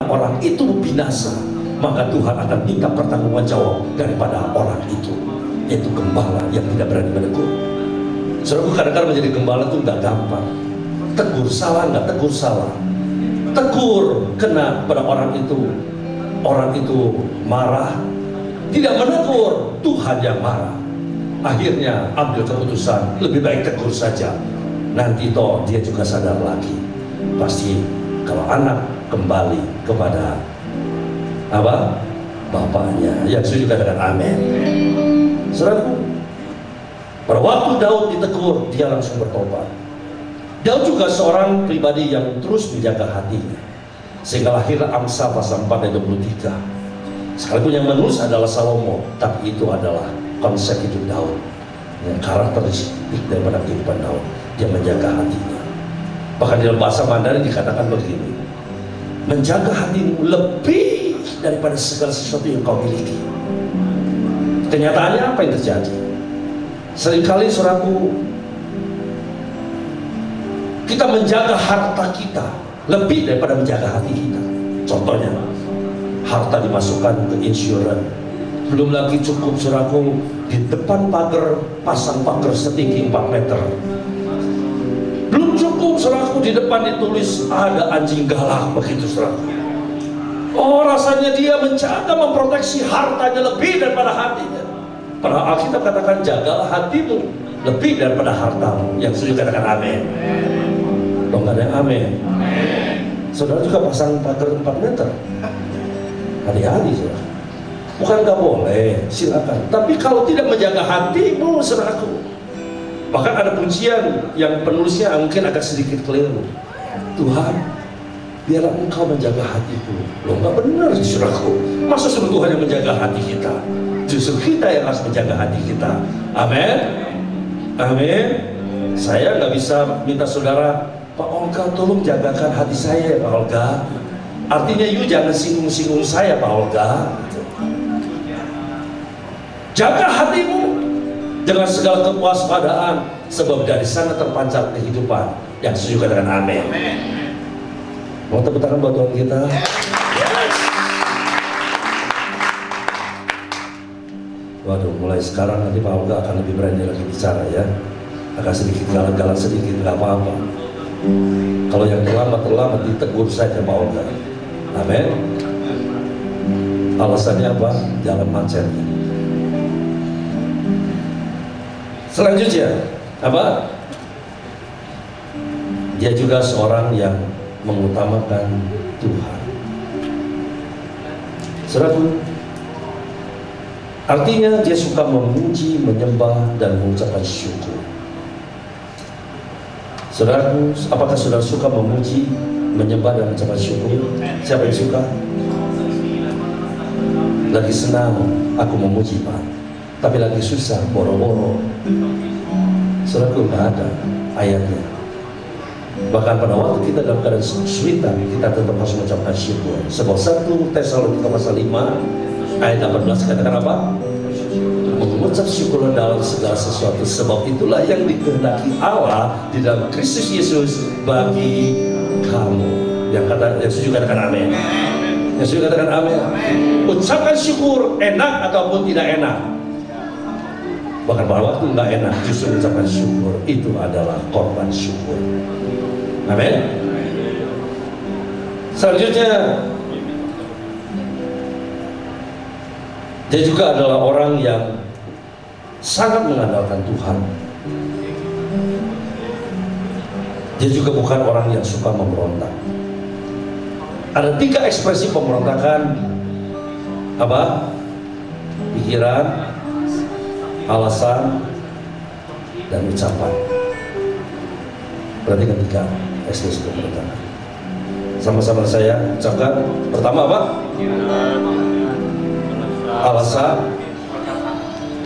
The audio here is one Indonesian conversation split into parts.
orang itu binasa, maka Tuhan akan minta pertanggungjawaban jawab daripada orang itu, yaitu gembala yang tidak berani menegur. Saudaraku, kadang-kadang menjadi gembala itu nggak gampang. Tegur salah, nggak tegur salah. Tegur kena pada orang itu marah, tidak menegur, Tuhan yang marah. Akhirnya ambil keputusan, lebih baik tegur saja. Nanti toh dia juga sadar lagi. Pasti kalau anak kembali kepada apa? Bapaknya. Yang setuju katakan amin. Saudaraku, pada waktu Daud ditegur, dia langsung bertobat. Daud juga seorang pribadi yang terus menjaga hatinya, sehingga lahirlah Amsal pasal 4 ayat 23. Sekalipun yang menulis adalah Salomo, tapi itu adalah konsep hidup Daud, yang karakteristik daripada kehidupan Daud. Dia menjaga hatinya. Bahkan dalam bahasa Mandarin dikatakan begini, menjaga hatimu lebih daripada segala sesuatu yang kau miliki. Kenyataannya apa yang terjadi? Seringkali saudaraku, kita menjaga harta kita lebih daripada menjaga hati kita. Contohnya, harta dimasukkan ke insurans. Belum lagi cukup saudaraku, di depan pagar pasang pagar setinggi 4 meter. Belum cukup saudaraku, di depan ditulis ada anjing galak, begitu saudaraku. Oh, rasanya dia menjaga, memproteksi hartanya lebih daripada hatinya. Padahal Alkitab katakan, jagalah hatimu lebih daripada hartamu. Yang setuju katakan amin. Dong, gak ada yang amin. Saudara juga pasang pagar 4 meter. Hati-hati saudara. Bukan gak boleh, silakan. Tapi kalau tidak menjaga hatimu, saudaraku. Bahkan ada pujian yang penulisnya mungkin agak sedikit keliru. Tuhan, biarlah Engkau menjaga hatiku. Loh, gak benar saudaraku. Masa suruh Tuhan yang menjaga hati kita? Justru kita yang harus menjaga hati kita. Amin. Amin. Saya nggak bisa minta saudara, Pak Olga tolong jagakan hati saya ya Pak Olga. Artinya you jangan singgung-singgung saya Pak Olga. Jaga hatimu dengan segala kewaspadaan, sebab dari sana terpancar kehidupan. Yang setuju katakan amin. Mau tepuk tangan buat Tuhan kita. Waduh, mulai sekarang nanti Pak Olga akan lebih berani lagi bicara ya. Agak sedikit galak-galak sedikit, nggak apa-apa. Kalau yang terlambat ditegur saja Pak Olga. Amin. Alasannya apa? Jalan macet. Selanjutnya apa? Dia juga seorang yang mengutamakan Tuhan. Saudaraku, artinya dia suka memuji, menyembah, dan mengucapkan syukur. Saudaraku, apakah saudara suka memuji, menyembah, dan mengucapkan syukur? Siapa yang suka? Lagi senang, aku memuji Pak. Tapi lagi susah, boro-boro. Saudaraku, nggak ada ayatnya. Bahkan pada waktu kita dalam keadaan kesulitan, kita tetap harus mengucapkan syukur. Sebab 1 Tesalonika pasal 5 ayat 18 katakan apa? Mengucap syukur dalam segala sesuatu, sebab itulah yang dikehendaki Allah di dalam Kristus Yesus bagi kamu. Yang setuju katakan amin. Yang setuju katakan amin. Ucapkan syukur enak ataupun tidak enak. Bahkan pada waktu nggak enak, justru ucapkan syukur itu adalah korban syukur. Amin. Selanjutnya, dia juga adalah orang yang sangat mengandalkan Tuhan. Dia juga bukan orang yang suka memberontak. Ada 3 ekspresi pemberontakan. Apa? Pikiran, alasan, dan ucapan. Berarti 3 ekspresi pemberontakan. Sama-sama saya ucapkan. Pertama apa? Alasan,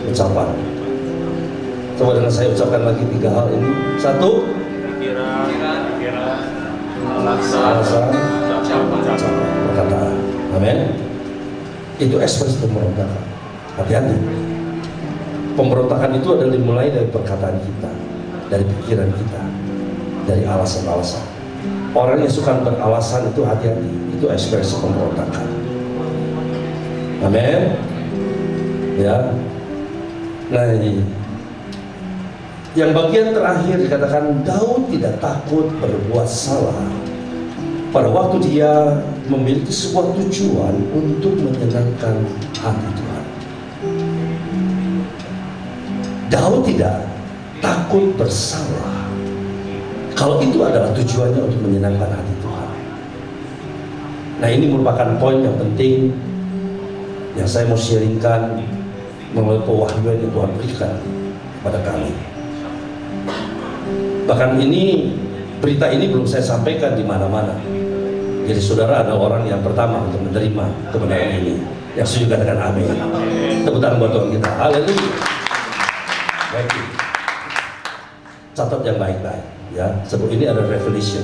ucapan. Coba dengan saya ucapkan lagi 3 hal ini. 1, alasan, ucapan, perkataan. Amin. Itu ekspresi pemberontakan. Hati-hati. Pemberontakan itu adalah dimulai dari perkataan kita, dari pikiran kita, dari alasan-alasan. Orang yang suka beralasan itu hati-hati, itu ekspresi pemberontakan. Amin. Ya. Nah ini yang bagian terakhir dikatakan Daud tidak takut berbuat salah pada waktu dia memiliki sebuah tujuan untuk menyenangkan hati Tuhan. Daud tidak takut bersalah kalau itu adalah tujuannya untuk menyenangkan hati Tuhan. Nah ini merupakan poin yang penting yang saya mau sharingkan melalui pewahyuan yang Tuhan berikan kepada kami. Bahkan ini, berita ini belum saya sampaikan di mana-mana. Jadi saudara adalah orang yang pertama untuk menerima kebenaran ini. Yang setuju katakan amin. Tepuk tangan buat Tuhan kita. Haleluya. Baik. Catat yang baik-baik ya. Sebab ini ada revelation.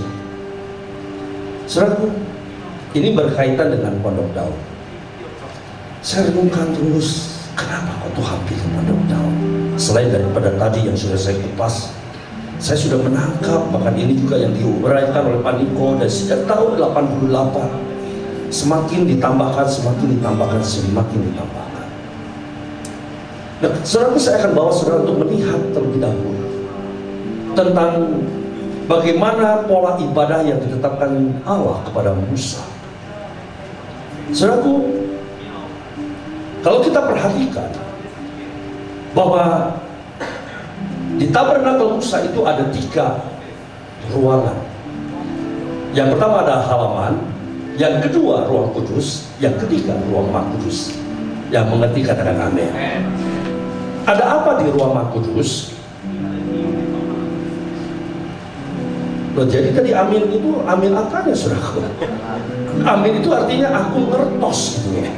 Saudaraku, ini berkaitan dengan pondok Daud. Saya renungkan terus, kenapa kok Tuhan pilih pondok Daud? Selain daripada tadi yang sudah saya kupas, saya sudah menangkap, bahkan ini juga yang diuraikan oleh Pak Niko, dan sejak tahun 88 semakin ditambahkan, semakin ditambahkan, semakin ditambahkan. Nah, saudara, saya akan bawa saudara untuk melihat terlebih dahulu tentang bagaimana pola ibadah yang ditetapkan Allah kepada Musa. Saudaraku, kalau kita perhatikan bahwa di tabernakel Musa itu ada 3 ruangan. Yang pertama ada halaman, yang kedua ruang kudus, yang ketiga ruang Maha Kudus. Yang mengerti katakan amin. Ada apa di ruang Maha Kudus? Loh, jadi tadi amin itu amin apanya saudaraku? Amin itu artinya aku ngertos gitu ya.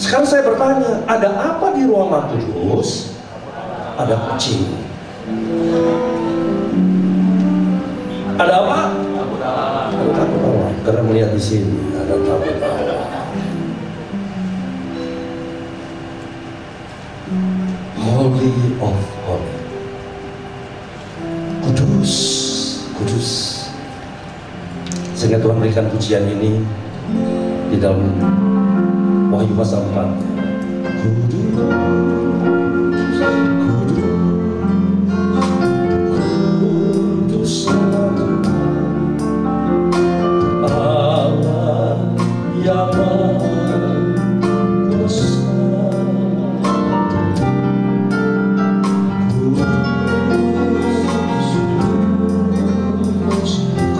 Sekarang saya bertanya, ada apa di ruang Maha Kudus? Ada kucing. Ada apa? Ada tabut awan. Karena melihat di sini ada tabut awan. Holy of Holy. Kudus, kudus. Sehingga Tuhan berikan pujian ini di dalam Wahyu pasal 4. Kudus, Allah yang Maha Kuasa.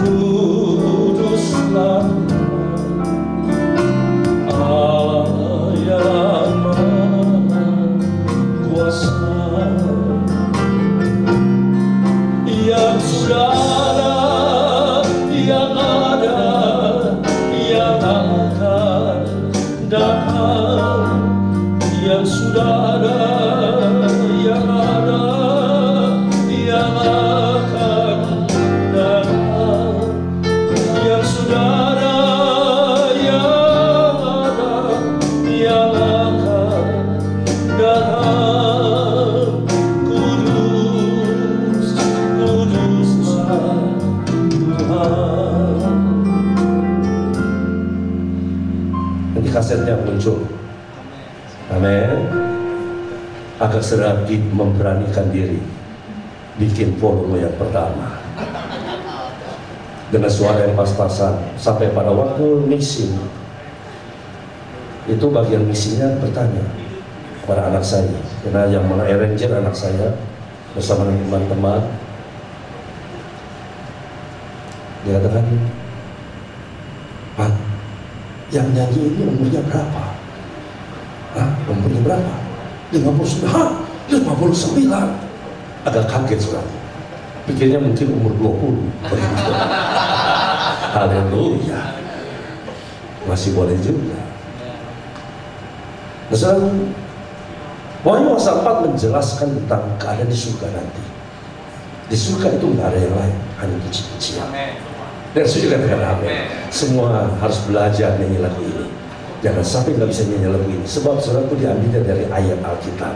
Kuduslah yang sudah ada, yang ada, yang akan datang, yang sudah ada, yang ada, yang akan datang. Kudus, kuduslah Tuhan. Nanti kasetnya muncul. Amin. Agak sedikit memberanikan diri bikin volume yang pertama dengan suara yang pas-pasan sampai pada waktu mixing itu bagian mixingnya bertanya kepada anak saya, karena yang mengarranger anak saya bersama dengan teman-teman. Dia katakan, "Pak, yang nyanyi ini umurnya berapa?" Umurnya berapa? 59. 59. Agak kaget saudara. Pikirnya mungkin umur 20. Haleluya. Masih boleh juga. Nah saudara, Wahyu pasal 4 menjelaskan tentang keadaan di surga nanti. Di surga itu nggak ada yang lain, hanya puji-pujian. Dan saya juga katakan amin. Semua harus belajar nyanyi lagu ini. Jangan sampai nggak bisa nyanyi lagu ini, sebab saudaraku diambil dari ayat Alkitab.